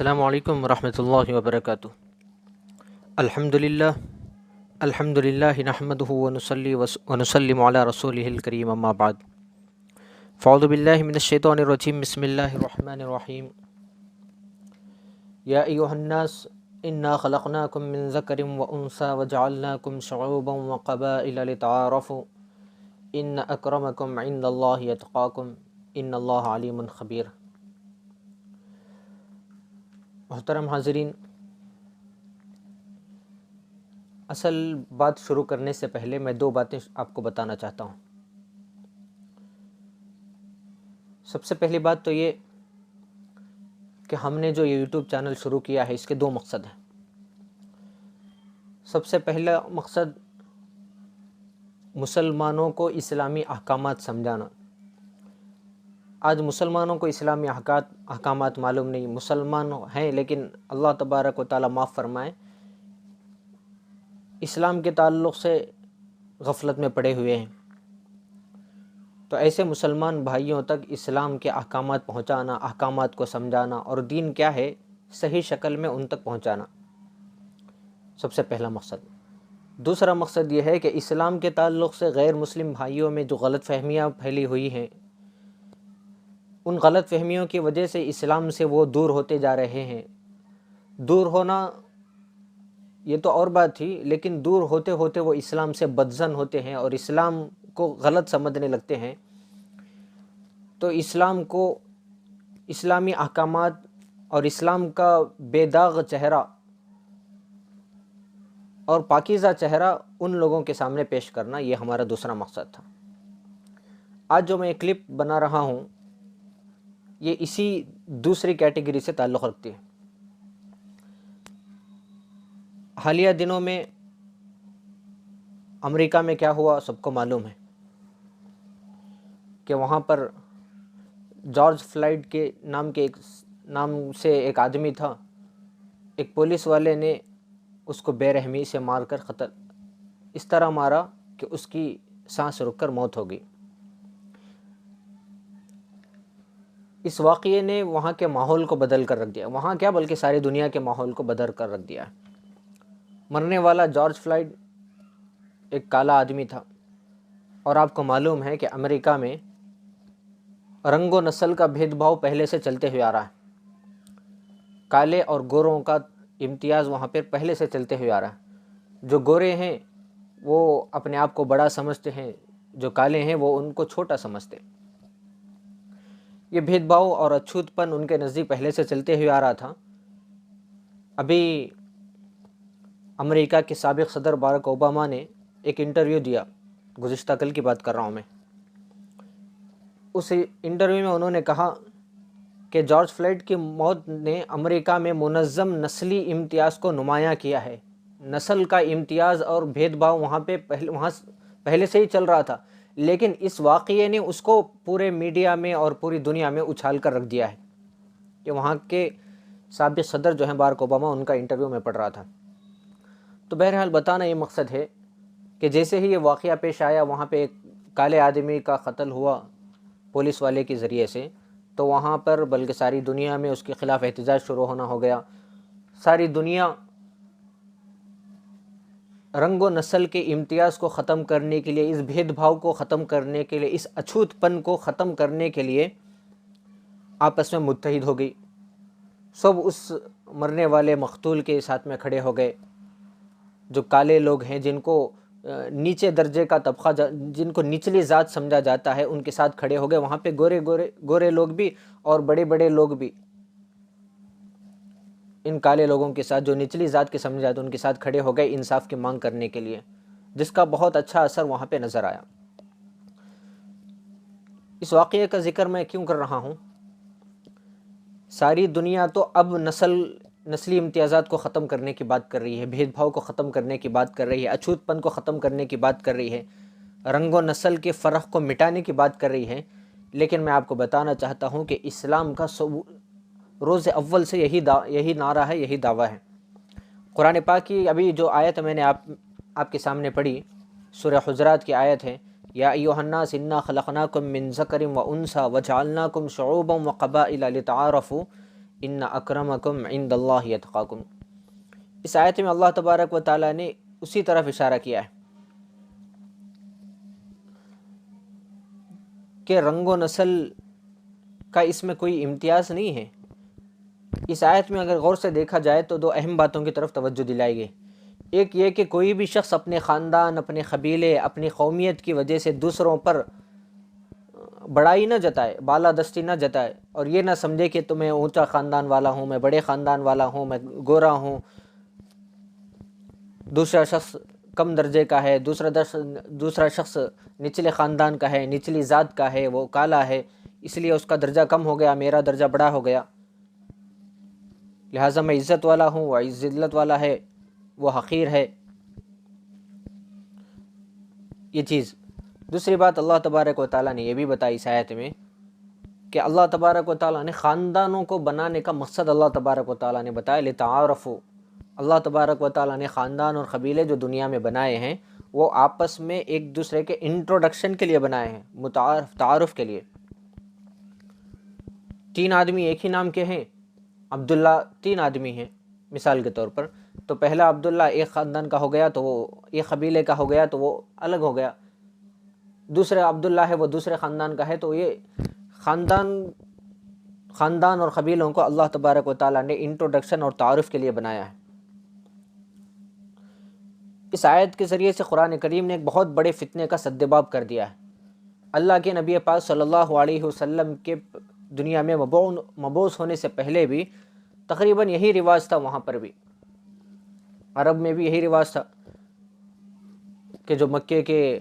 السلام علیکم ورحمۃ اللہ وبرکاتہ۔ الحمدللہ نحمدہ ونصلی ونسلم علی رسولہ الکریم، اما بعد، فاعوذ باللہ من الشیطان الرجیم، بسم اللہ الرحمن الرحیم۔ یا ایھا الناس انا خلقناکم من ذکر وانثی وجعلناکم شعوبا وقبائل لتعارفوا ان اکرمکم عند اللہ اتقاکم ان اللہ علیم خبیر۔ محترم حاضرین، اصل بات شروع کرنے سے پہلے میں دو باتیں آپ کو بتانا چاہتا ہوں۔ سب سے پہلی بات تو یہ کہ ہم نے جو یوٹیوب چینل شروع کیا ہے، اس کے دو مقصد ہیں۔ سب سے پہلا مقصد مسلمانوں کو اسلامی احکامات سمجھانا۔ آج مسلمانوں کو اسلامی احکامات معلوم نہیں، مسلمان ہیں لیکن اللہ تبارک و تعالیٰ معاف فرمائے، اسلام کے تعلق سے غفلت میں پڑے ہوئے ہیں۔ تو ایسے مسلمان بھائیوں تک اسلام کے احکامات پہنچانا، احکامات کو سمجھانا اور دین کیا ہے صحیح شکل میں ان تک پہنچانا، سب سے پہلا مقصد۔ دوسرا مقصد یہ ہے کہ اسلام کے تعلق سے غیر مسلم بھائیوں میں جو غلط فہمیاں پھیلی ہوئی ہیں، ان غلط فہمیوں کی وجہ سے اسلام سے وہ دور ہوتے جا رہے ہیں۔ دور ہونا یہ تو اور بات تھی، لیکن دور ہوتے ہوتے وہ اسلام سے بدظن ہوتے ہیں اور اسلام کو غلط سمجھنے لگتے ہیں۔ تو اسلام کو، اسلامی احکامات اور اسلام کا بے داغ چہرہ اور پاکیزہ چہرہ ان لوگوں کے سامنے پیش کرنا، یہ ہمارا دوسرا مقصد تھا۔ آج جو میں کلپ بنا رہا ہوں، یہ اسی دوسری کیٹیگری سے تعلق رکھتی ہے۔ حالیہ دنوں میں امریکہ میں کیا ہوا سب کو معلوم ہے کہ وہاں پر جارج فلائیڈ کے نام سے ایک آدمی تھا، ایک پولیس والے نے اس کو بے رحمی سے مار کر قتل، اس طرح مارا کہ اس کی سانس رک کر موت ہو گئی۔ اس واقعے نے وہاں کے ماحول کو بدل کر رکھ دیا، وہاں کیا بلکہ ساری دنیا کے ماحول کو بدل کر رکھ دیا ہے۔ مرنے والا جارج فلائیڈ ایک کالا آدمی تھا، اور آپ کو معلوم ہے کہ امریکہ میں رنگ و نسل کا بھید بھاؤ پہلے سے چلتے ہوئے آ رہا ہے۔ کالے اور گوروں کا امتیاز وہاں پہ پہلے سے چلتے ہوئے آ رہا ہے۔ جو گورے ہیں وہ اپنے آپ کو بڑا سمجھتے ہیں، جو کالے ہیں وہ ان کو چھوٹا سمجھتے ہیں۔ یہ بھید بھاؤ اور اچھوت پن ان کے نزدیک پہلے سے چلتے ہوئے آ رہا تھا۔ ابھی امریکہ کے سابق صدر باراک اوباما نے ایک انٹرویو دیا، گزشتہ کل کی بات کر رہا ہوں میں۔ اس انٹرویو میں انہوں نے کہا کہ جارج فلائیڈ کی موت نے امریکہ میں منظم نسلی امتیاز کو نمایاں کیا ہے۔ نسل کا امتیاز اور بھید بھاؤ وہاں پہلے سے ہی چل رہا تھا، لیکن اس واقعے نے اس کو پورے میڈیا میں اور پوری دنیا میں اچھال کر رکھ دیا ہے کہ وہاں کے سابق صدر جو ہیں باراک اوباما، ان کا انٹرویو میں پڑھ رہا تھا۔ تو بہرحال بتانا یہ مقصد ہے کہ جیسے ہی یہ واقعہ پیش آیا، وہاں پہ ایک کالے آدمی کا قتل ہوا پولیس والے کے ذریعے سے، تو وہاں پر بلکہ ساری دنیا میں اس کے خلاف احتجاج شروع ہونا ہو گیا۔ ساری دنیا رنگ و نسل کے امتیاز کو ختم کرنے کے لیے، اس بھید بھاؤ کو ختم کرنے کے لیے، اس اچھوت پن کو ختم کرنے کے لیے آپس میں متحد ہو گئی۔ سب اس مرنے والے مقتول کے ساتھ میں کھڑے ہو گئے۔ جو کالے لوگ ہیں، جن کو نیچے درجے کا طبقہ، جن کو نچلی ذات سمجھا جاتا ہے، ان کے ساتھ کھڑے ہو گئے۔ وہاں پہ گورے لوگ بھی اور بڑے بڑے لوگ بھی ان کالے لوگوں کے ساتھ، جو نچلی ذات کے سمجھے جاتے ہیں، ان کے ساتھ کھڑے ہو گئے انصاف کی مانگ کرنے کے لیے، جس کا بہت اچھا اثر وہاں پہ نظر آیا۔ اس واقعے کا ذکر میں کیوں کر رہا ہوں؟ ساری دنیا تو اب نسلی امتیازات کو ختم کرنے کی بات کر رہی ہے، بھید بھاؤ کو ختم کرنے کی بات کر رہی ہے، اچھوت پن کو ختم کرنے کی بات کر رہی ہے، رنگ و نسل کے فرق کو مٹانے کی بات کر رہی ہے۔ لیکن میں آپ کو بتانا چاہتا ہوں کہ اسلام کا روز اول سے یہی نعرہ ہے، یہی دعویٰ ہے۔ قرآن پاک کی ابھی جو آیت میں نے آپ کے سامنے پڑھی، سورہ حجرات کی آیت ہے، یا ایھا الناس انا خلقناکم من ذکر وانثی وجعلناکم شعوبا وقبائل لتعارفوا ان اکرمکم عند اللہ یتقاکم۔ اس آیت میں اللہ تبارک و تعالیٰ نے اسی طرف اشارہ کیا ہے کہ رنگ و نسل کا اس میں کوئی امتیاز نہیں ہے۔ اس آیت میں اگر غور سے دیکھا جائے تو دو اہم باتوں کی طرف توجہ دلائی گئی۔ ایک یہ کہ کوئی بھی شخص اپنے خاندان، اپنے قبیلے، اپنی قومیت کی وجہ سے دوسروں پر بڑائی نہ جتائے، بالادستی نہ جتائے، اور یہ نہ سمجھے کہ تو میں اونچا خاندان والا ہوں، میں بڑے خاندان والا ہوں، میں گورا ہوں، دوسرا شخص کم درجے کا ہے، دوسرا شخص نچلے خاندان کا ہے، نچلی ذات کا ہے، وہ کالا ہے، اس لیے اس کا درجہ کم ہو گیا، میرا درجہ بڑا ہو گیا، لہٰذا میں عزت والا ہوں، وہ ذلت والا ہے، وہ حقیر ہے، یہ چیز۔ دوسری بات اللہ تبارک و تعالیٰ نے یہ بھی بتائی اس آیت میں کہ اللہ تبارک و تعالیٰ نے خاندانوں کو بنانے کا مقصد اللہ تبارک و تعالیٰ نے بتایا لتعارفوا۔ اللہ تبارک و تعالیٰ نے خاندان اور قبیلے جو دنیا میں بنائے ہیں وہ آپس میں ایک دوسرے کے انٹروڈکشن کے لیے بنائے ہیں، تعارف کے لیے۔ 3 آدمی ایک ہی نام کے ہیں، عبداللہ 3 آدمی ہیں مثال کے طور پر، تو پہلا عبداللہ ایک خاندان کا ہو گیا تو وہ ایک قبیلے کا ہو گیا تو وہ الگ ہو گیا، دوسرا عبداللہ ہے وہ دوسرے خاندان کا ہے، تو یہ خاندان اور قبیلوں کو اللہ تبارک و تعالیٰ نے انٹروڈکشن اور تعارف کے لیے بنایا ہے۔ اس آیت کے ذریعے سے قرآن کریم نے ایک بہت بڑے فتنے کا سدباب کر دیا ہے۔ اللہ کے نبی پاک صلی اللہ علیہ وسلم کے دنیا میں مبعوث ہونے سے پہلے بھی تقریباً یہی رواج تھا، وہاں پر بھی عرب میں بھی یہی رواج تھا کہ جو مکے کے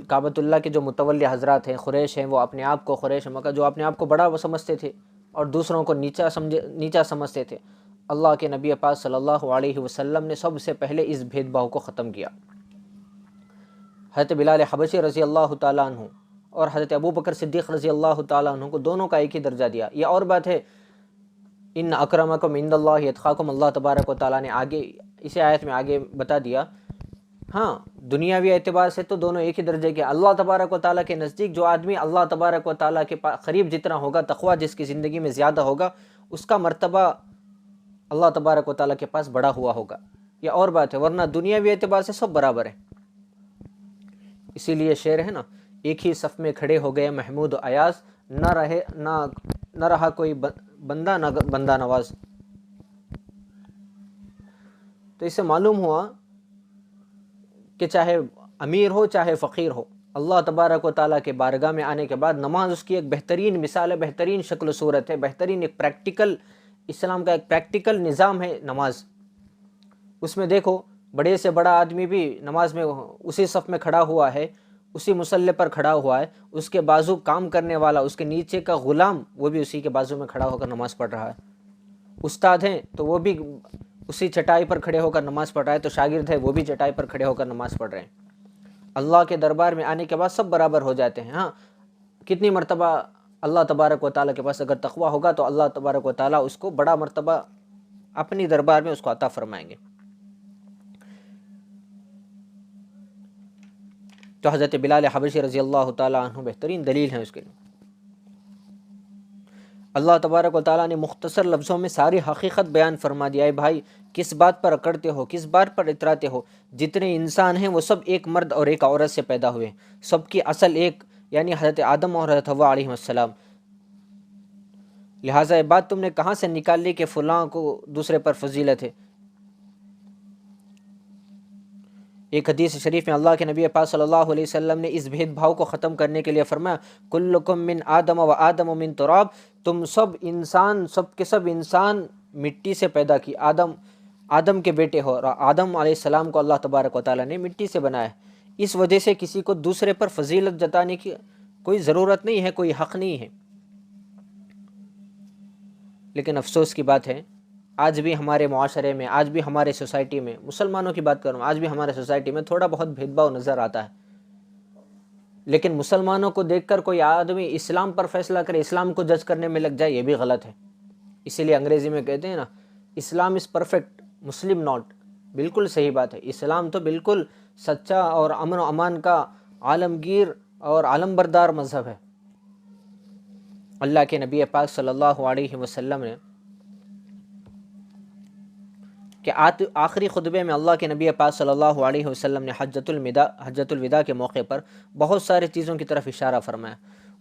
کعبۃ اللہ کے جو متولی حضرات ہیں، قریش ہیں، وہ اپنے آپ کو قریش مکہ جو اپنے آپ کو بڑا سمجھتے تھے اور دوسروں کو نیچا سمجھتے تھے، اللہ کے نبی پاک صلی اللہ علیہ وسلم نے سب سے پہلے اس بھید بھاؤ کو ختم کیا۔ حضرت بلال حبشی رضی اللہ تعالیٰ عنہ اور حضرت ابو بکر صدیق رضی اللہ تعالیٰ عنہ کو دونوں کا ایک ہی درجہ دیا۔ یہ اور بات ہے، ان اکرمکم عند اللہ یتقاکم، اللہ تبارک و تعالیٰ نے آگے اسی آیت میں آگے بتا دیا۔ ہاں، دنیاوی اعتبار سے تو دونوں ایک ہی درجے کے۔ اللہ تبارک و تعالیٰ کے نزدیک جو آدمی اللہ تبارک و تعالیٰ کے قریب جتنا ہوگا، تقویٰ جس کی زندگی میں زیادہ ہوگا، اس کا مرتبہ اللہ تبارک و تعالیٰ کے پاس بڑا ہوا ہوگا، یہ اور بات ہے، ورنہ دنیاوی اعتبار سے سب برابر ہیں۔ اسی لیے شعر ہے نا، ایک ہی صف میں کھڑے ہو گئے محمود و ایاز، نہ رہا کوئی بندہ نہ بندہ نواز۔ تو اس سے معلوم ہوا کہ چاہے امیر ہو چاہے فقیر ہو، اللہ تبارک و تعالیٰ کے بارگاہ میں آنے کے بعد نماز اس کی ایک بہترین مثال ہے، بہترین شکل و صورت ہے، بہترین ایک پریکٹیکل، اسلام کا ایک پریکٹیکل نظام ہے نماز۔ اس میں دیکھو، بڑے سے بڑا آدمی بھی نماز میں اسی صف میں کھڑا ہوا ہے، اسی مصلی پر کھڑا ہوا ہے، اس کے بازو کام کرنے والا، اس کے نیچے کا غلام، وہ بھی اسی کے بازو میں کھڑا ہو کر نماز پڑھ رہا ہے۔ استاد ہیں تو وہ بھی اسی چٹائی پر کھڑے ہو کر نماز پڑھ رہا ہے، تو شاگرد ہے وہ بھی چٹائی پر کھڑے ہو کر نماز پڑھ رہے ہیں۔ اللہ کے دربار میں آنے کے بعد سب برابر ہو جاتے ہیں۔ ہاں، کتنی مرتبہ اللہ تبارک و تعالیٰ کے پاس اگر تقویٰ ہوگا تو اللہ تبارک و تعالیٰ اس کو بڑا مرتبہ اپنی دربار میں اس کو عطا فرمائیں گے۔ تو حضرت بلال حبشی رضی اللہ تعالیٰ عنہ بہترین دلیل ہیں اس کے لیے۔ اللہ تبارک و تعالیٰ نے مختصر لفظوں میں ساری حقیقت بیان فرما دیا ہے۔ بھائی، کس بات پر اکڑتے ہو، کس بات پر اتراتے ہو؟ جتنے انسان ہیں وہ سب ایک مرد اور ایک عورت سے پیدا ہوئے، سب کی اصل ایک، یعنی حضرت آدم اور حضرت حوا علیہ السلام۔ لہٰذا یہ بات تم نے کہاں سے نکال لی کہ فلاں کو دوسرے پر فضیلت ہے؟ ایک حدیث شریف میں اللہ کے نبی پاک صلی اللہ علیہ وسلم نے اس بھید بھاؤ کو ختم کرنے کے لیے فرمایا، کلکم من آدم و آدم من تراب، تم سب انسان، سب کے سب انسان مٹی سے پیدا کی، آدم کے بیٹے ہو، اور آدم علیہ السلام کو اللہ تبارک و تعالیٰ نے مٹی سے بنایا۔ اس وجہ سے کسی کو دوسرے پر فضیلت جتانے کی کوئی ضرورت نہیں ہے، کوئی حق نہیں ہے۔ لیکن افسوس کی بات ہے، آج بھی ہمارے معاشرے میں، آج بھی ہمارے سوسائٹی میں، مسلمانوں کی بات کروں، آج بھی ہمارے سوسائٹی میں تھوڑا بہت بھید بھاؤ نظر آتا ہے۔ لیکن مسلمانوں کو دیکھ کر کوئی آدمی اسلام پر فیصلہ کرے، اسلام کو جج کرنے میں لگ جائے، یہ بھی غلط ہے۔ اسی لیے انگریزی میں کہتے ہیں نا، اسلام از پرفیکٹ، مسلم ناٹ۔ بالکل صحیح بات ہے، اسلام تو بالکل سچا اور امن و امان کا عالمگیر اور عالم بردار مذہب ہے۔ اللہ کے نبی پاک صلی اللہ علیہ وسلم نے کہ آخری خطبے میں اللہ کے نبی پاک صلی اللہ علیہ وسلم نے حجۃ الوداع کے موقع پر بہت ساری چیزوں کی طرف اشارہ فرمایا۔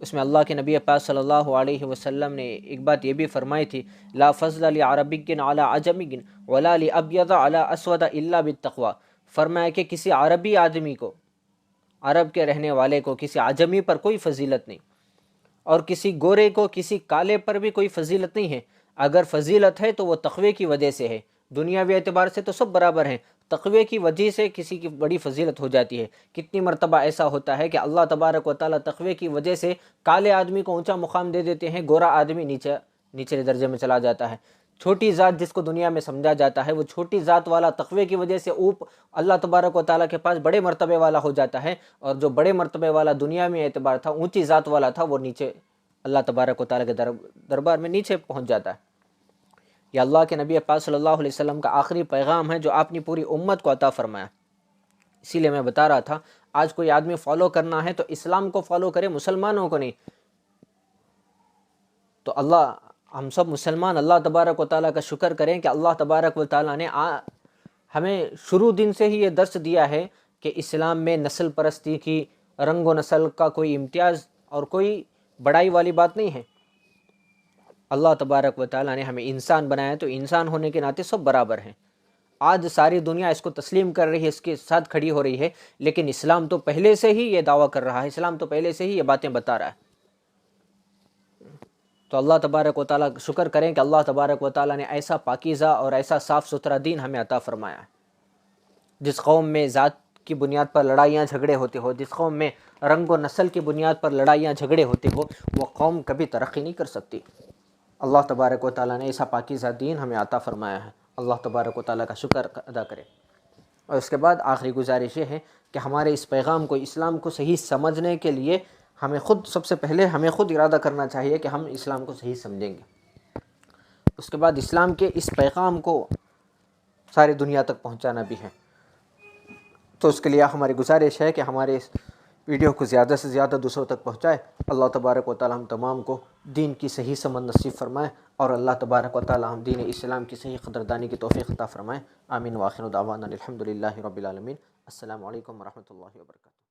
اس میں اللہ کے نبی پاک صلی اللہ علیہ وسلم نے ایک بات یہ بھی فرمائی تھی، لا فضل لعربی علی عجمی ولا لابیض علی اسود الا بالتقوی۔ فرمایا کہ کسی عربی آدمی کو، عرب کے رہنے والے کو، کسی عجمی پر کوئی فضیلت نہیں، اور کسی گورے کو، کسی کالے پر بھی کوئی فضیلت نہیں ہے۔ اگر فضیلت ہے تو وہ تقوی کی وجہ سے ہے۔ دنیاوی اعتبار سے تو سب برابر ہیں، تقوی کی وجہ سے کسی کی بڑی فضیلت ہو جاتی ہے۔ کتنی مرتبہ ایسا ہوتا ہے کہ اللہ تبارک و تعالیٰ تقوی کی وجہ سے کالے آدمی کو اونچا مقام دے دیتے ہیں، گورا آدمی نیچے درجے میں چلا جاتا ہے۔ چھوٹی ذات جس کو دنیا میں سمجھا جاتا ہے، وہ چھوٹی ذات والا تقوی کی وجہ سے اللہ تبارک و تعالیٰ کے پاس بڑے مرتبے والا ہو جاتا ہے، اور جو بڑے مرتبے والا دنیا میں اعتبار تھا، اونچی ذات والا تھا، وہ نیچے اللہ تبارک و تعالیٰ کے دربار میں نیچے پہنچ جاتا ہے۔ یہ اللہ کے نبی پاک صلی اللہ علیہ وسلم کا آخری پیغام ہے جو آپ نے پوری امت کو عطا فرمایا۔ اسی لیے میں بتا رہا تھا، آج کوئی آدمی فالو کرنا ہے تو اسلام کو فالو کرے، مسلمانوں کو نہیں۔ تو ہم سب مسلمان اللہ تبارک و تعالیٰ کا شکر کریں کہ اللہ تبارک و تعالیٰ نے ہمیں شروع دن سے ہی یہ درس دیا ہے کہ اسلام میں نسل پرستی کی، رنگ و نسل کا کوئی امتیاز اور کوئی بڑائی والی بات نہیں ہے۔ اللہ تبارک و تعالیٰ نے ہمیں انسان بنایا ہے، تو انسان ہونے کے ناطے سب برابر ہیں۔ آج ساری دنیا اس کو تسلیم کر رہی ہے، اس کے ساتھ کھڑی ہو رہی ہے، لیکن اسلام تو پہلے سے ہی یہ دعویٰ کر رہا ہے، اسلام تو پہلے سے ہی یہ باتیں بتا رہا ہے۔ تو اللہ تبارک و تعالیٰ شکر کریں کہ اللہ تبارک و تعالیٰ نے ایسا پاکیزہ اور ایسا صاف ستھرا دین ہمیں عطا فرمایا ہے۔ جس قوم میں ذات کی بنیاد پر لڑائیاں جھگڑے ہوتے ہو، جس قوم میں رنگ و نسل کی بنیاد پر لڑائیاں جھگڑے ہوتے ہو، وہ قوم کبھی ترقی نہیں کر سکتی۔ اللہ تبارک و تعالیٰ نے ایسا پاکیزہ دین ہمیں عطا فرمایا ہے، اللہ تبارک و تعالیٰ کا شکر ادا کرے۔ اور اس کے بعد آخری گزارش یہ ہے کہ ہمارے اس پیغام کو، اسلام کو صحیح سمجھنے کے لیے سب سے پہلے ہمیں خود ارادہ کرنا چاہیے کہ ہم اسلام کو صحیح سمجھیں گے۔ اس کے بعد اسلام کے اس پیغام کو ساری دنیا تک پہنچانا بھی ہے۔ تو اس کے لیے ہماری گزارش ہے کہ ہمارے اس ویڈیو کو زیادہ سے زیادہ دوسروں تک پہنچائے۔ اللہ تبارک و تعالیٰ ہم تمام کو دین کی صحیح سمجھ نصیب فرمائے، اور اللہ تبارک و تعالیٰ ہم دین اسلام کی صحیح قدردانی کی توفیق عطا فرمائے۔ آمین۔ وآخر دعوانا الحمد للہ رب العالمین۔ السلام علیکم ورحمۃ اللہ وبرکاتہ۔